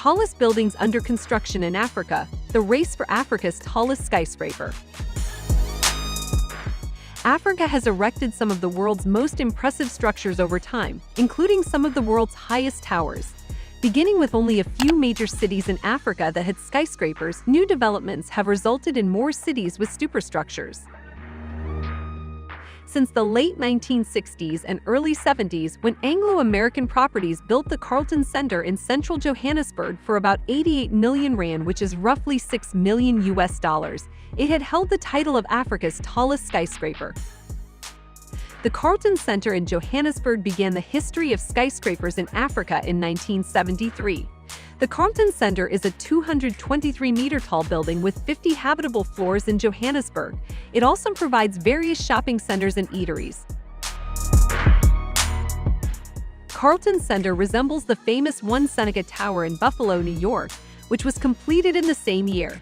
Tallest buildings under construction in Africa, the race for Africa's tallest skyscraper. Africa has erected some of the world's most impressive structures over time, including some of the world's highest towers. Beginning with only a few major cities in Africa that had skyscrapers, new developments have resulted in more cities with superstructures. Since the late 1960s and early 70s, when Anglo-American properties built the Carlton Center in central Johannesburg for about 88 million rand, which is roughly $6 million, it had held the title of Africa's tallest skyscraper. The Carlton Center in Johannesburg began the history of skyscrapers in Africa in 1973. The Carlton Center is a 223-meter-tall building with 50 habitable floors in Johannesburg. It also provides various shopping centers and eateries. Carlton Center resembles the famous One Seneca Tower in Buffalo, New York, which was completed in the same year.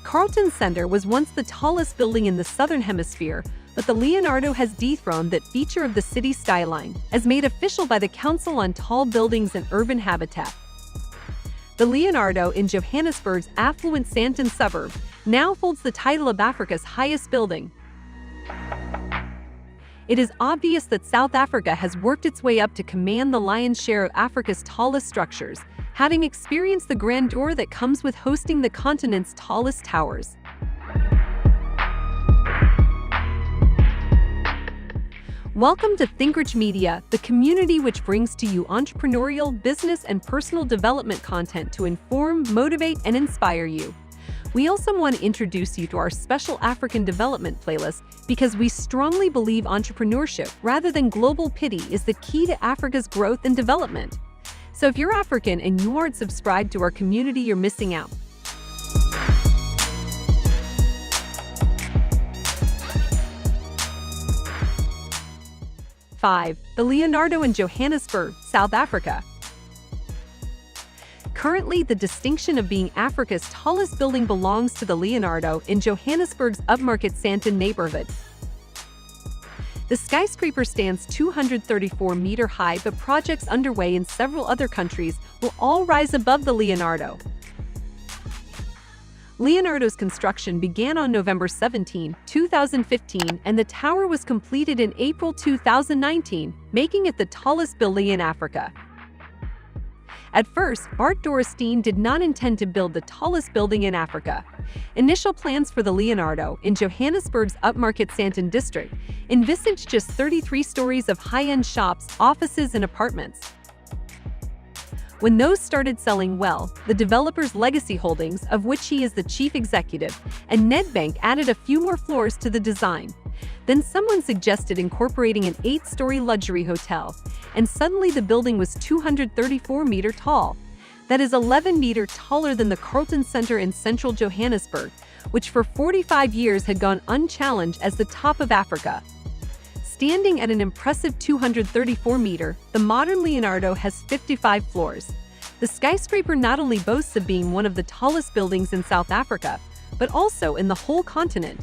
Carlton Center was once the tallest building in the Southern Hemisphere, but the Leonardo has dethroned that feature of the city skyline, as made official by the Council on Tall Buildings and Urban Habitat. The Leonardo, in Johannesburg's affluent Sandton suburb, now holds the title of Africa's highest building. It is obvious that South Africa has worked its way up to command the lion's share of Africa's tallest structures, having experienced the grandeur that comes with hosting the continent's tallest towers. Welcome to ThinkRich Media, the community which brings to you entrepreneurial, business, and personal development content to inform, motivate, and inspire you. We also want to introduce you to our special African development playlist because we strongly believe entrepreneurship rather than global pity is the key to Africa's growth and development. So if you're African and you aren't subscribed to our community, you're missing out. The Leonardo in Johannesburg, South Africa. Currently, the distinction of being Africa's tallest building belongs to the Leonardo in Johannesburg's upmarket Sandton neighborhood. The skyscraper stands 234 meters high, but projects underway in several other countries will all rise above the Leonardo. Leonardo's construction began on November 17, 2015, and the tower was completed in April 2019, making it the tallest building in Africa. At first, Bart Dorrestein did not intend to build the tallest building in Africa. Initial plans for the Leonardo, in Johannesburg's upmarket Sandton district, envisaged just 33 stories of high-end shops, offices, and apartments. When those started selling well, the developer's Legacy Holdings, of which he is the chief executive, and Nedbank added a few more floors to the design. Then someone suggested incorporating an 8-story luxury hotel, and suddenly the building was 234 meters tall. That is 11 meters taller than the Carlton Center in central Johannesburg, which for 45 years had gone unchallenged as the top of Africa. Standing at an impressive 234 meters, the modern Leonardo has 55 floors. The skyscraper not only boasts of being one of the tallest buildings in South Africa, but also in the whole continent.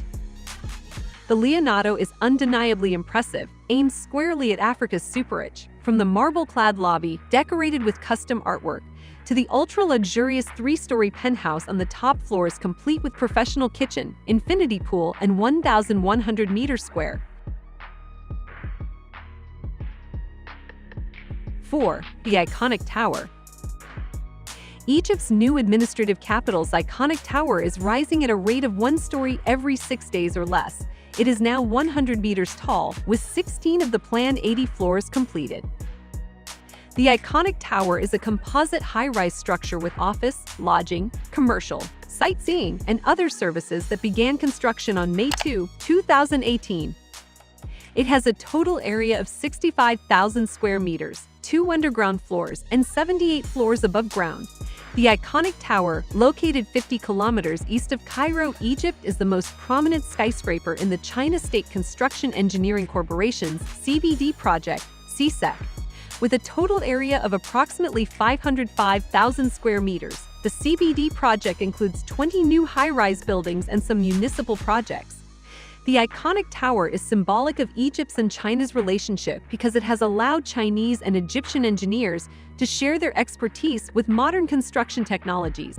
The Leonardo is undeniably impressive, aimed squarely at Africa's super-rich, from the marble-clad lobby, decorated with custom artwork, to the ultra-luxurious 3-story penthouse on the top floors complete with professional kitchen, infinity pool, and 1,100 meters square. 4. The iconic tower. Egypt's new administrative capital's iconic tower is rising at a rate of 1 story every 6 days or less. It is now 100 meters tall, with 16 of the planned 80 floors completed. The iconic tower is a composite high-rise structure with office, lodging, commercial, sightseeing, and other services that began construction on May 2, 2018. It has a total area of 65,000 square meters, 2 underground floors, and 78 floors above ground. The iconic tower, located 50 kilometers east of Cairo, Egypt, is the most prominent skyscraper in the China State Construction Engineering Corporation's CBD project, CSEC. With a total area of approximately 505,000 square meters, the CBD project includes 20 new high-rise buildings and some municipal projects. The iconic tower is symbolic of Egypt's and China's relationship because it has allowed Chinese and Egyptian engineers to share their expertise with modern construction technologies.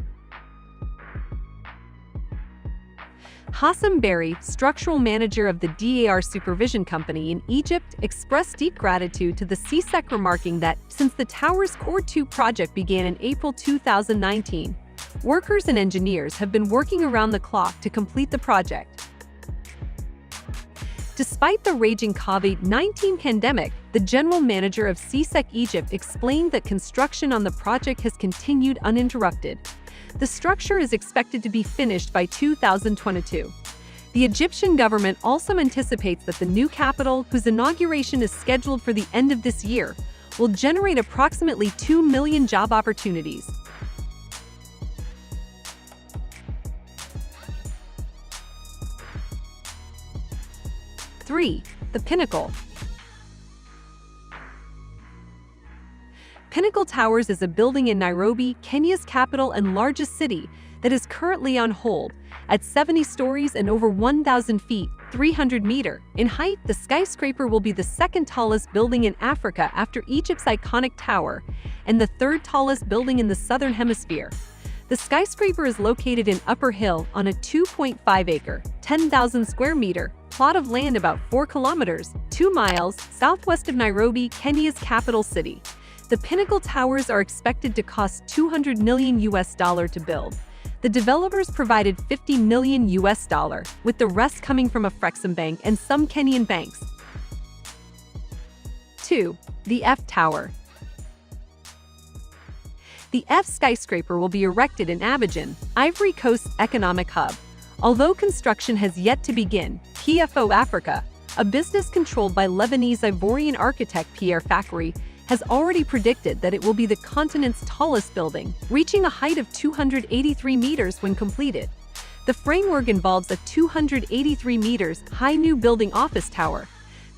Hassam Berry, structural manager of the DAR supervision company in Egypt, expressed deep gratitude to the CSEC, remarking that since the tower's Core 2 project began in April 2019, workers and engineers have been working around the clock to complete the project. Despite the raging COVID-19 pandemic, the general manager of CSEC Egypt explained that construction on the project has continued uninterrupted. The structure is expected to be finished by 2022. The Egyptian government also anticipates that the new capital, whose inauguration is scheduled for the end of this year, will generate approximately 2 million job opportunities. The Pinnacle. Pinnacle Towers is a building in Nairobi, Kenya's capital and largest city, that is currently on hold. At 70 stories and over 1,000 feet, 300 meters in height, the skyscraper will be the second tallest building in Africa after Egypt's iconic tower, and the third tallest building in the southern hemisphere. The skyscraper is located in Upper Hill on a 2.5-acre, 10,000 square meter plot of land about 4 kilometers, 2 miles, southwest of Nairobi, Kenya's capital city. The Pinnacle Towers are expected to cost $200 million to build. The developers provided $50 million, with the rest coming from Afrexim Bank and some Kenyan banks. The F Tower. The F skyscraper will be erected in Abidjan, Ivory Coast's economic hub. Although construction has yet to begin, PFO Africa, a business controlled by Lebanese Ivorian architect Pierre Fakhri, has already predicted that it will be the continent's tallest building, reaching a height of 283 meters when completed. The framework involves a 283 meters high new building office tower.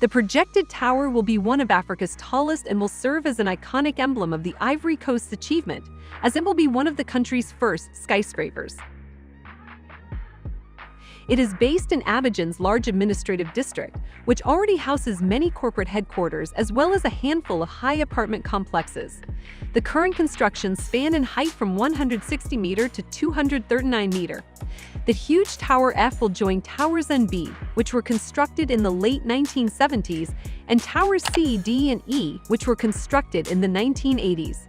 The projected tower will be one of Africa's tallest and will serve as an iconic emblem of the Ivory Coast's achievement, as it will be one of the country's first skyscrapers. It is based in Abidjan's large administrative district, which already houses many corporate headquarters as well as a handful of high apartment complexes. The current construction spans in height from 160 meters to 239 meters. The huge Tower F will join Towers N, B, which were constructed in the late 1970s, and Towers C, D, and E, which were constructed in the 1980s.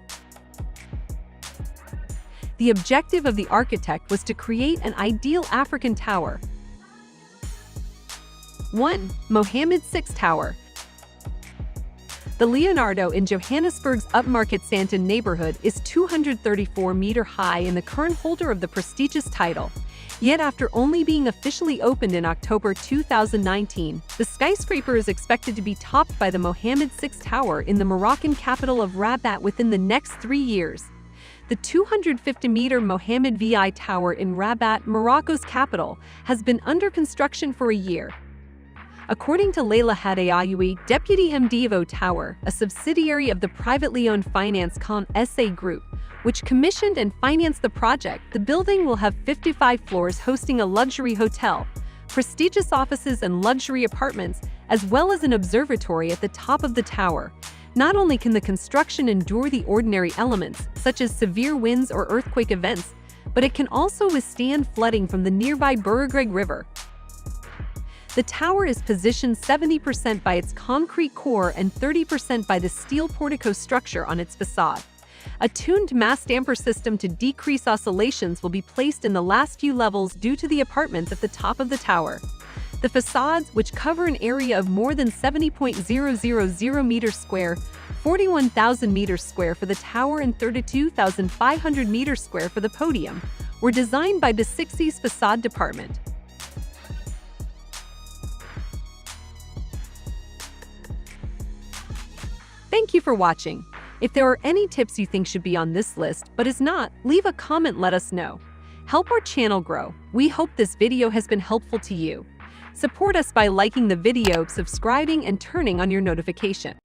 The objective of the architect was to create an ideal African tower. 1. Mohammed VI Tower. The Leonardo in Johannesburg's upmarket Sandton neighborhood is 234 meters high and the current holder of the prestigious title. Yet after only being officially opened in October 2019, the skyscraper is expected to be topped by the Mohammed VI Tower in the Moroccan capital of Rabat within the next 3 years. The 250-meter Mohammed VI Tower in Rabat, Morocco's capital, has been under construction for a year. According to Leila Hadayaoui, deputy MD of O Tower, a subsidiary of the privately owned finance SA Group, which commissioned and financed the project, the building will have 55 floors hosting a luxury hotel, prestigious offices and luxury apartments, as well as an observatory at the top of the tower. Not only can the construction endure the ordinary elements, such as severe winds or earthquake events, but it can also withstand flooding from the nearby Burgreg River. The tower is positioned 70% by its concrete core and 30% by the steel portico structure on its facade. A tuned mass damper system to decrease oscillations will be placed in the last few levels due to the apartments at the top of the tower. The facades, which cover an area of more than 70.000 meters square, 41,000 meters square for the tower and 32,500 meters square for the podium, were designed by Besixi's facade department. Thank you for watching. If there are any tips you think should be on this list but is not, leave a comment, let us know. Help our channel grow. We hope this video has been helpful to you. Support us by liking the video, subscribing, and turning on your notification.